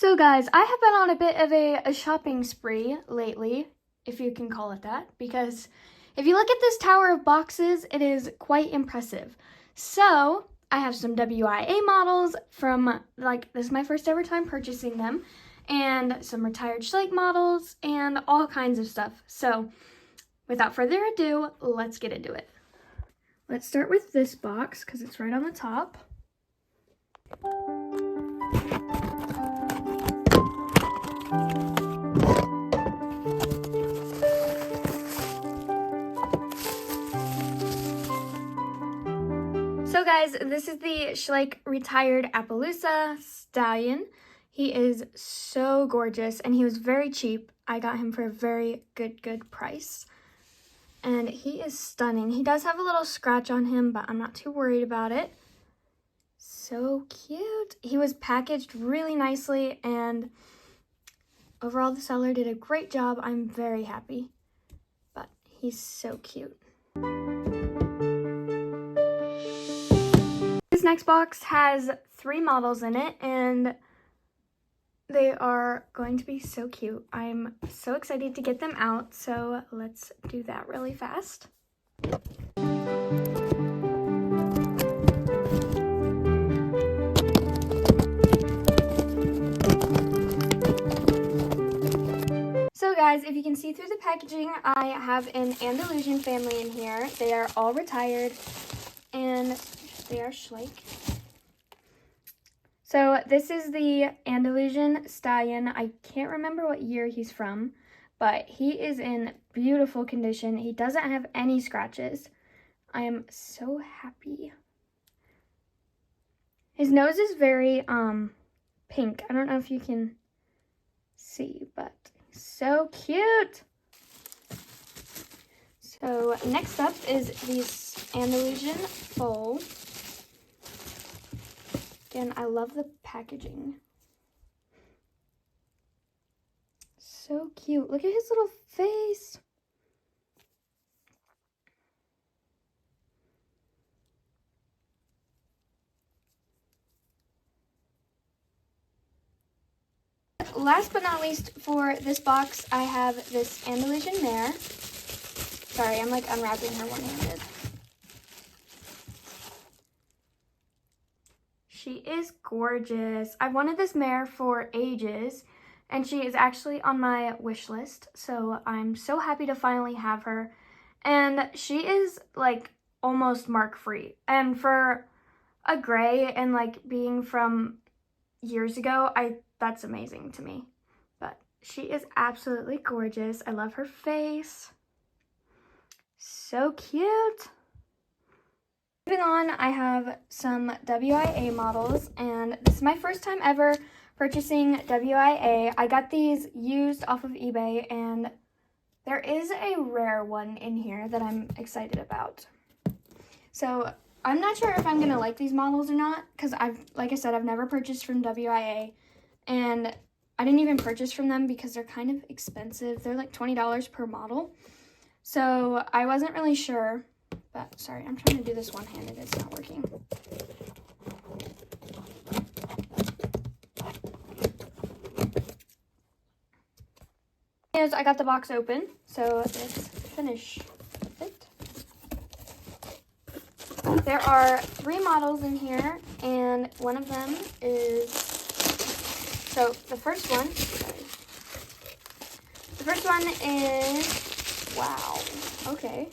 So guys, I have been on a bit of a shopping spree lately, if you can call it that, because if you look at this tower of boxes, it is quite impressive. So I have some WIA models from, this is my first ever time purchasing them, and some retired Schleich models, and all kinds of stuff. So without further ado, let's get into it. Let's start with this box, because it's right on the top. So guys, this is the Schleich retired Appaloosa stallion. He is so gorgeous and he was very cheap. I got him for a very good price. And he is stunning. He does have a little scratch on him, but I'm not too worried about it. So cute. He was packaged really nicely and overall the seller did a great job. I'm very happy. But he's so cute. This next box has 3 models in it, and they are going to be so cute. I'm so excited to get them out, so let's do that really fast. So guys, if you can see through the packaging, I have an Andalusian family in here. They are all retired, and they are Schleich. So this is the Andalusian stallion. I can't remember what year he's from, but he is in beautiful condition. He doesn't have any scratches. I am so happy. His nose is very pink. I don't know if you can see, but he's so cute. So next up is this Andalusian foal. Again, I love the packaging. So cute. Look at his little face. Last but not least for this box, I have this Andalusian mare. Sorry, I'm unwrapping her one-handed. She is gorgeous. I've wanted this mare for ages, and she is actually on my wish list, so I'm so happy to finally have her. And she is almost mark-free. And for a gray and being from years ago, that's amazing to me. But she is absolutely gorgeous. I love her face. So cute. Moving on, I have some WIA models, and this is my first time ever purchasing WIA. I got these used off of eBay, and there is a rare one in here that I'm excited about. So I'm not sure if I'm gonna like these models or not, because like I said, I've never purchased from WIA, and I didn't even purchase from them because they're kind of expensive. They're like $20 per model, so I wasn't really sure. But sorry, I'm trying to do this one-handed. It's not working. I got the box open, so let's finish with it. There are 3 models in here, and one of them is, so the first one is, wow, okay.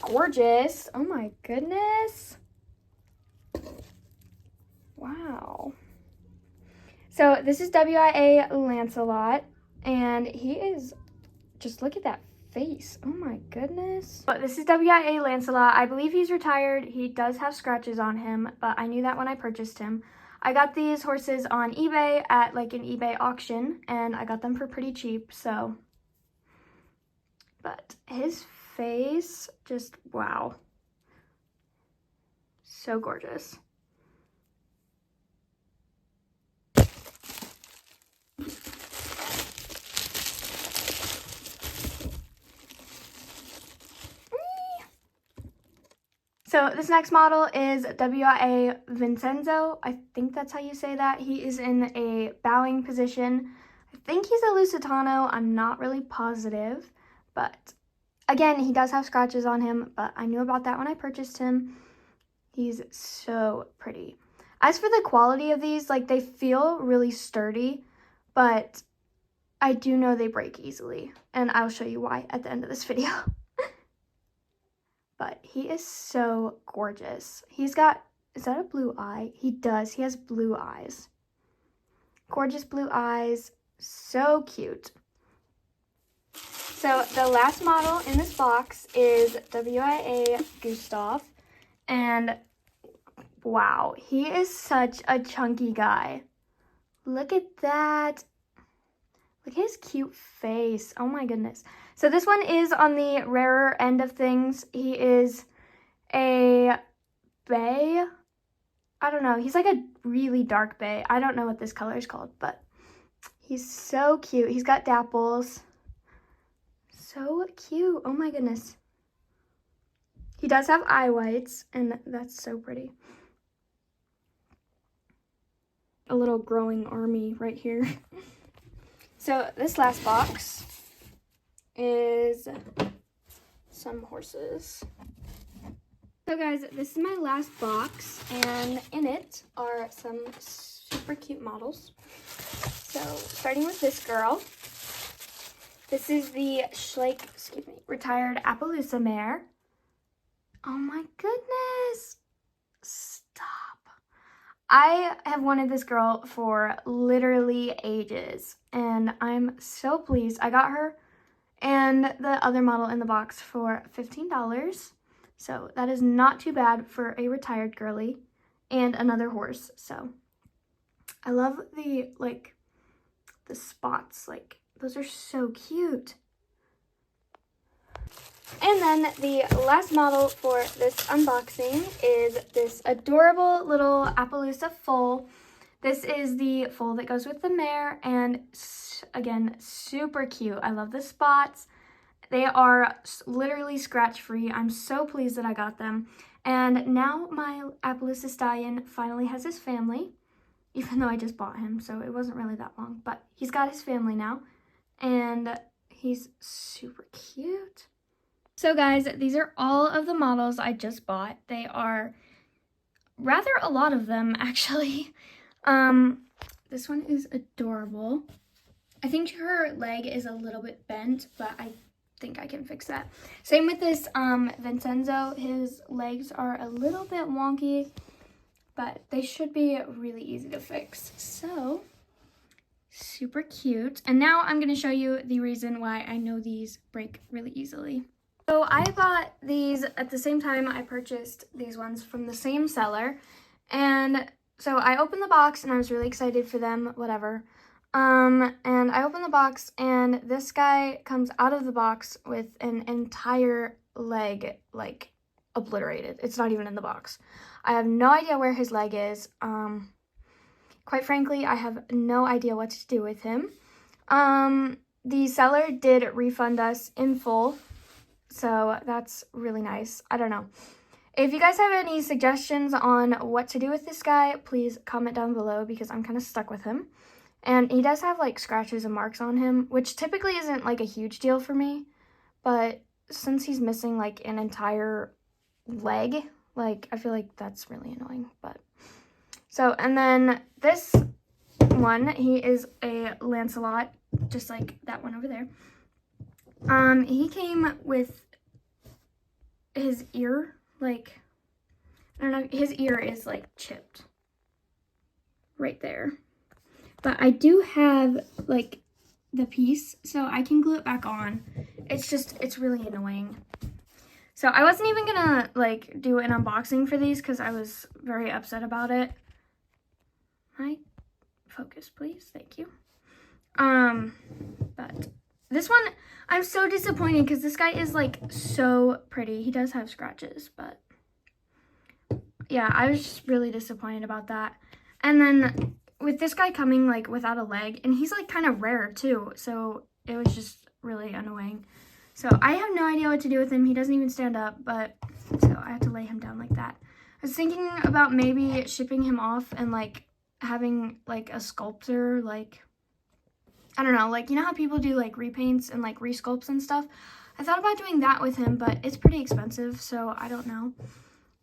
Gorgeous. Oh my goodness. Wow. So this is WIA Lancelot, and he is, just look at that face. Oh my goodness. But this is WIA Lancelot. I believe he's retired. He does have scratches on him, but I knew that when I purchased him. I got these horses on eBay at an eBay auction, and I got them for pretty cheap, so. But his face, just wow. So gorgeous. So this next model is WIA Vincenzo. I think that's how you say that. He is in a bowing position. I think he's a Lusitano. I'm not really positive, but again, he does have scratches on him, but I knew about that when I purchased him. He's so pretty. As for the quality of these, like, they feel really sturdy, but I do know they break easily, and I'll show you why at the end of this video. But he is so gorgeous. He's got, is that a blue eye? He does. He has blue eyes. Gorgeous blue eyes. So cute. So the last model in this box is WIA Gustav. And wow, he is such a chunky guy. Look at that. Look at his cute face. Oh my goodness. So this one is on the rarer end of things. He is a bay. I don't know. He's like a really dark bay. I don't know what this color is called, but he's so cute. He's got dapples. So cute. Oh my goodness. He does have eye whites, and that's so pretty. A little growing army right here. So this last box is some horses. So guys, this is my last box, and in it are some super cute models. So starting with this girl. This is the Schleich, retired Appaloosa mare. Oh my goodness. Stop. I have wanted this girl for literally ages, and I'm so pleased. I got her and the other model in the box for $15. So that is not too bad for a retired girly and another horse. So I love the, like, the spots. Like, those are so cute. And then the last model for this unboxing is this adorable little Appaloosa foal. This is the foal that goes with the mare, and again, super cute. I love the spots. They are literally scratch-free. I'm so pleased that I got them. And now my Appaloosa stallion finally has his family, even though I just bought him, so it wasn't really that long. But he's got his family now, and he's super cute. So guys, these are all of the models I just bought. They are rather a lot of them, actually. This one is adorable. I think her leg is a little bit bent, but I think I can fix that. Same with this Vincenzo. His legs are a little bit wonky, but they should be really easy to fix. So, super cute. And now I'm going to show you the reason why I know these break really easily. So I bought these at the same time I purchased these ones from the same seller. And so I opened the box and I was really excited for them, whatever. And I opened the box and this guy comes out of the box with an entire leg, like, obliterated. It's not even in the box. I have no idea where his leg is. Quite frankly, I have no idea what to do with him. The seller did refund us in full, so that's really nice. I don't know. If you guys have any suggestions on what to do with this guy, please comment down below because I'm kind of stuck with him. And he does have, like, scratches and marks on him, which typically isn't, like, a huge deal for me. But since he's missing, like, an entire leg, like, I feel like that's really annoying. But so, and then this one, he is a Lancelot, just like that one over there. He came with his ear, like, I don't know, his ear is, like, chipped right there. But I do have, like, the piece, so I can glue it back on. It's just, it's really annoying. So I wasn't even gonna, like, do an unboxing for these because I was very upset about it. Focus, please. Thank you. But this one, I'm so disappointed because this guy is, like, so pretty. He does have scratches, but yeah, I was just really disappointed about that. And then with this guy coming, like, without a leg, and he's, like, kind of rare too, so it was just really annoying. So I have no idea what to do with him. He doesn't even stand up, but so I have to lay him down like that. I was thinking about maybe shipping him off and like having like a sculptor, like, I don't know, like, you know how people do like repaints and like resculpts and stuff? I thought about doing that with him, but it's pretty expensive, so I don't know.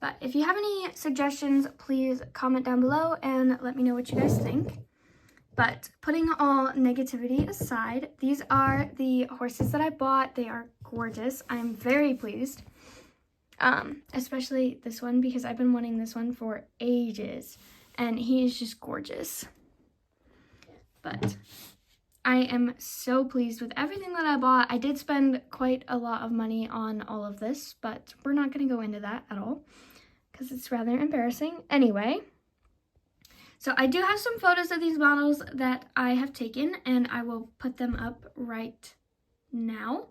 But if you have any suggestions, please comment down below and let me know what you guys think. But putting all negativity aside, these are the horses that I bought. They are gorgeous. I'm very pleased. Especially this one, because I've been wanting this one for ages. And he is just gorgeous. But I am so pleased with everything that I bought. I did spend quite a lot of money on all of this, but we're not going to go into that at all, because it's rather embarrassing. Anyway. So I do have some photos of these models that I have taken, and I will put them up right now.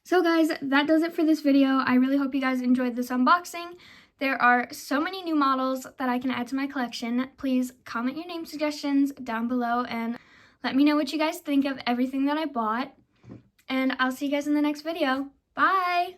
So guys, that does it for this video. I really hope you guys enjoyed this unboxing. There are so many new models that I can add to my collection. Please comment your name suggestions down below and let me know what you guys think of everything that I bought. And I'll see you guys in the next video. Bye!